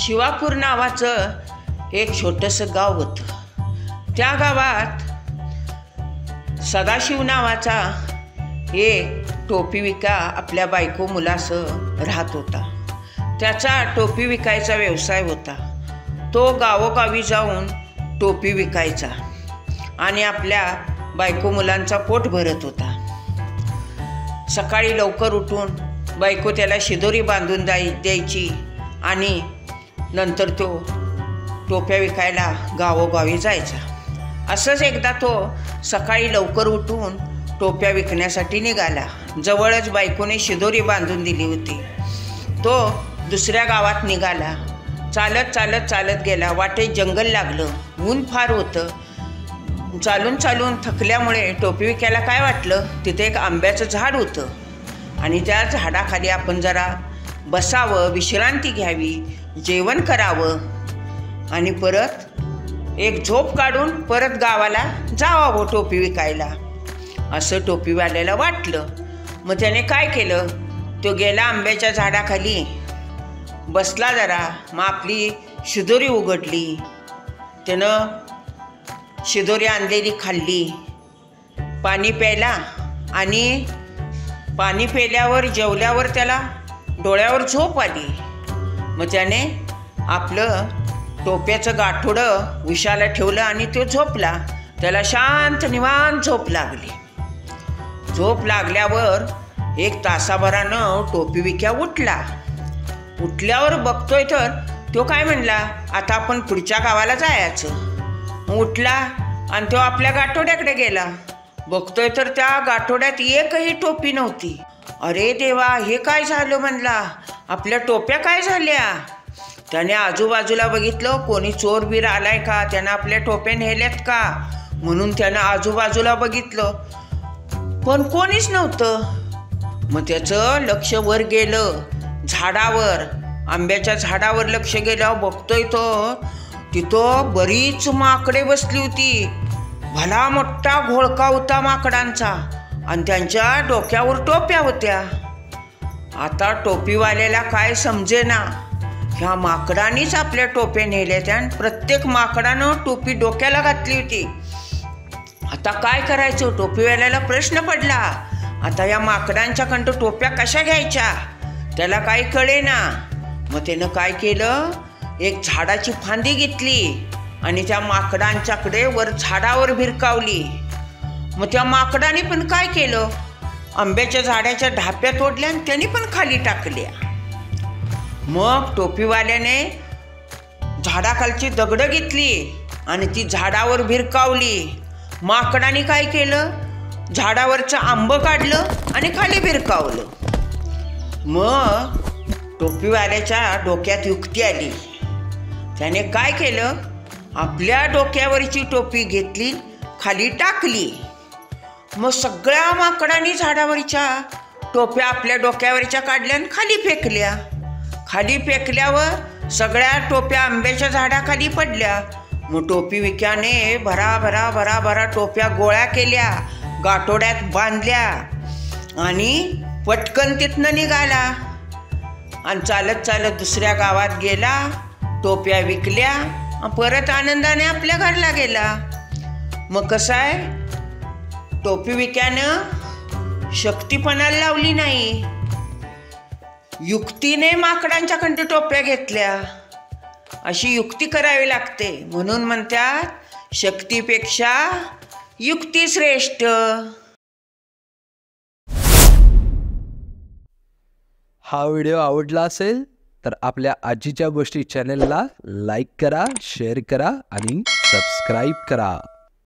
शिवापूर नावाचं एक छोटंसं गाव होतं। त्या गावात सदाशिव नावाचा एक टोपी विका आपल्या बायको मुलासह राहत होता। त्याचा टोपी विकायचा व्यवसाय होता। तो गावोगावी जाऊन टोपी विकायचा आणि आपल्या बायको मुलांचा पोट भरत होता। सकाळी लवकर उठून बायको त्याला शिदोरी बांधून द्यायची आणि नंतर तो टोप्या विकायला गावोगावी जायचा। असंच एकदा तो सकाळी लवकर उठून टोप्या विकण्यासाठी निघाला। जवळच बायकोने शिदोरी बांधून दिली होती। तो दुसऱ्या गावात निघाला। चालत चालत चालत गेला। वाटेत जंगल लागलं, ऊन फार होतं। चालून चालून थकल्यामुळे टोपी विकायला काय वाटलं, तिथे एक आंब्याचं झाड होतं आणि त्या झाडाखाली आपण जरा बसावं, विश्रांती घ्यावी, जेवण करावं आणि परत एक झोप काढून परत गावाला जावावं टोपी विकायला, असं टोपीवाल्याला वाटलं। मग त्याने काय केलं, तो गेला आंब्याच्या झाडाखाली बसला जरा। मग आपली शिदोरी उघडली, त्यानं शिदोरी आणलेली खाल्ली, पाणी प्यायला आणि पाणी प्यायल्यावर जेवल्यावर त्याला डोळ्यावर झोप आली। मग त्याने आपलं टोप्याचं गाठोडं उशाला ठेवलं आणि तो झोपला। त्याला शांत निवांत झोप लागली। झोप लागल्यावर एक तासाभरानं टोपी विक्या उठला। उठल्यावर बघतोय तर तो काय म्हणला, आता आपण पुढच्या गावाला जायचं। उठला आणि तो आपल्या गाठोड्याकडे गेला। बघतोय तर त्या गाठोड्यात एकही टोपी नव्हती। अरे देवा, हे काय झालं म्हणला, आपल्या टोप्या काय झाल्या? त्याने आजूबाजूला बघितलं, कोणी चोर बीर आलाय का, त्यानं आपल्या टोप्या नेल्यात का म्हणून त्यानं आजूबाजूला बघितलं, पण कोणीच नव्हतं। मग त्याचं लक्ष वर गेलं, झाडावर, आंब्याच्या झाडावर लक्ष गेलं। बघतोय तो तिथं बरीच माकडे बसली होती। भला मोठा घोळका होता माकडांचा आणि त्यांच्या डोक्यावर टोप्या होत्या। आता टोपीवाल्याला काय समजेना, ह्या माकडांनीच आपल्या टोप्या नेल्या त्या। प्रत्येक माकडानं टोपी डोक्याला घातली होती। आता काय करायचं, टोपीवाल्याला प्रश्न पडला। आता या माकडांच्याकडं टोप्या कशा घ्यायच्या, त्याला काही कळेना। मग त्यानं काय केलं, एक झाडाची फांदी घेतली आणि त्या माकडांच्याकडे वर झाडावर भिरकावली। मग त्या माकडाने पण काय केलं, आंब्याच्या झाडाच्या ढाप्या तोडल्या आणि त्यांनी पण खाली टाकल्या। मग टोपीवाल्याने झाडाखालची दगडं घेतली आणि ती झाडावर भिरकावली। माकडाने काय केलं, झाडावरचं आंब काढलं आणि खाली भिरकावलं। मग टोपीवाल्याच्या डोक्यात युक्ती आली। त्याने काय केलं, आपल्या डोक्यावरची टोपी घेतली, खाली टाकली। मग सगळ्या माकडांनी झाडावरच्या टोप्या आपल्या डोक्यावरच्या काढल्या आणि खाली फेकल्या। खाली फेकल्यावर सगळ्या टोप्या आंब्याच्या झाडाखाली पडल्या। मग टोपी विक्याने भरा भरा भरा भरा टोप्या गोळ्या केल्या, गाठोड्यात बांधल्या आणि पटकन तिथनं निघाला आणि चालत चालत दुसऱ्या गावात गेला। टोप्या विकल्या, परत आनंदाने आपल्या घरला गेला। मग कसं आहे, टोपी विक्यानं शक्तीपणाला लावली नाही, युक्तीने माकडांच्याकडे टोप्या घेतल्या। अशी युक्ती करावी लागते, म्हणून म्हणतात शक्तीपेक्षा युक्ती श्रेष्ठ। हा व्हिडिओ आवडला असेल तर आपल्या आजीच्या गोष्टी चॅनलला लाईक करा, शेअर करा आणि सबस्क्राईब करा।